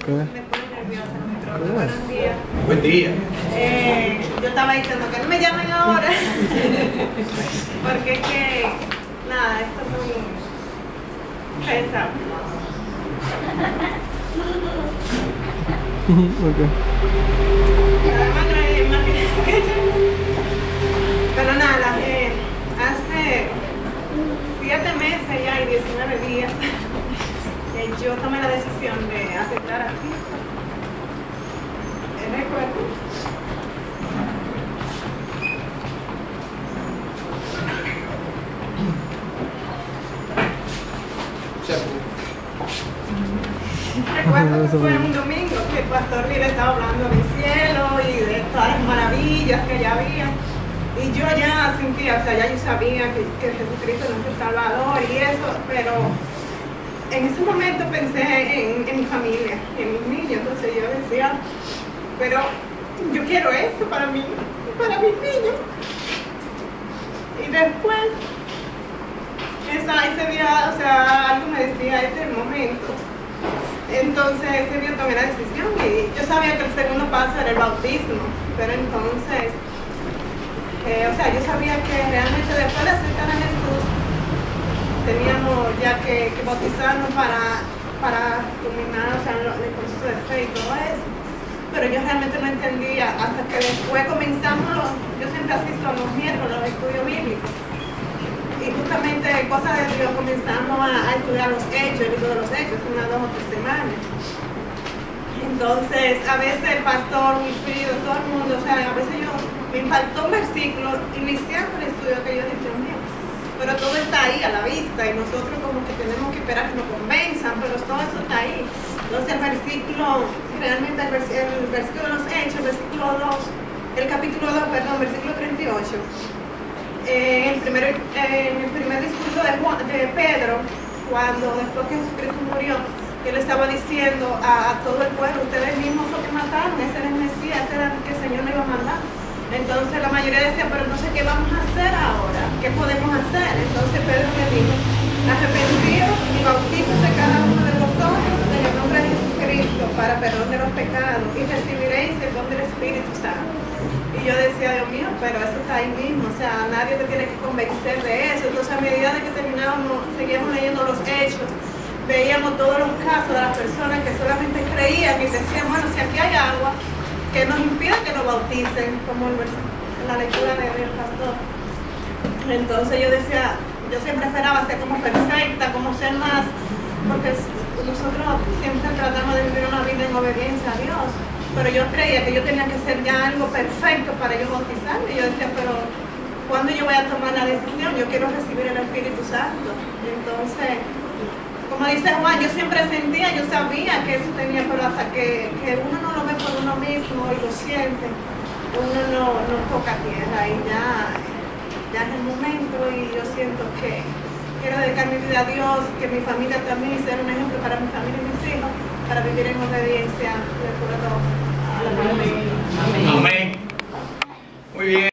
Me pone nerviosa el micrófono. Buenos días. Buen día. Yo estaba diciendo que no me llamen ahora. Porque es que, nada, esto es muy pesado. Pero nada, hace 7 meses ya y 19 días yo tomé la decisión de aceptar a Cristo. Recuerdo. Recuerdo que fue un domingo que el pastor Lira estaba hablando del cielo y de todas las maravillas que ya había. Y yo ya sentía, o sea, ya yo sabía que Jesucristo es nuestro Salvador y eso, pero en ese momento pensé en mi familia, en mis niños. Entonces yo decía, pero yo quiero eso para mí, para mis niños. Y después, ese día, o sea, algo me decía, este es el momento. Entonces ese día tomé la decisión y yo sabía que el segundo paso era el bautismo, pero entonces, o sea, yo sabía que realmente después de aceptar a Jesús, teníamos ya que bautizarnos para culminar, o sea, el proceso de fe y todo eso. Pero yo realmente no entendía hasta que después comenzamos, yo siempre asisto a los miércoles, los estudios bíblicos. Y justamente cosas de Dios comenzamos a estudiar los hechos, el libro de los hechos, unas 2 o 3 semanas. Entonces, a veces el pastor, Wilfrido, todo el mundo, o sea, a veces me impactó un versículo iniciando el estudio que yo dije, Dios mío, pero todo está ahí a la vista y nosotros como que tenemos que esperar que nos convenzan, pero todo eso está ahí. Entonces el versículo, realmente el versículo de los hechos, el capítulo 2, perdón, versículo 38. En el primer discurso de Pedro, cuando después que Jesucristo murió, él estaba diciendo a todo el pueblo, ustedes mismos son que mataron, ese era el Mesías, ese era el que el Señor me iba a mandar. Entonces la mayoría decía, pero entonces ¿qué vamos a hacer ahora? ¿Qué podemos hacer? Entonces Pedro le dijo, arrepentidos y bautícese cada uno de vosotros en el nombre de Jesucristo para perdón de los pecados y recibiréis el don del Espíritu Santo. Y yo decía, Dios mío, pero eso está ahí mismo, o sea, nadie te tiene que convencer de eso. Entonces a medida de que seguíamos leyendo los hechos, veíamos todos los casos de las personas que solamente creían y decían, bueno, si aquí hay agua, que nos impida que nos bauticen, como en la lectura del pastor. Entonces yo decía, yo siempre esperaba ser como perfecta, como ser más, porque nosotros siempre tratamos de vivir una vida en obediencia a Dios. Pero yo creía que yo tenía que ser ya algo perfecto para yo bautizarme. Y yo decía, pero ¿cuándo yo voy a tomar la decisión? Yo quiero recibir el Espíritu Santo. Entonces, como dice Juan, yo siempre sentía, yo sabía que eso tenía, pero hasta que uno no lo ve por uno mismo y lo siente, uno no toca tierra y ya es el momento y yo siento que quiero dedicar mi vida a Dios, que mi familia también sea un ejemplo para mi familia y mis hijos, para vivir en obediencia de acuerdo a la palabra. Amén. Muy bien.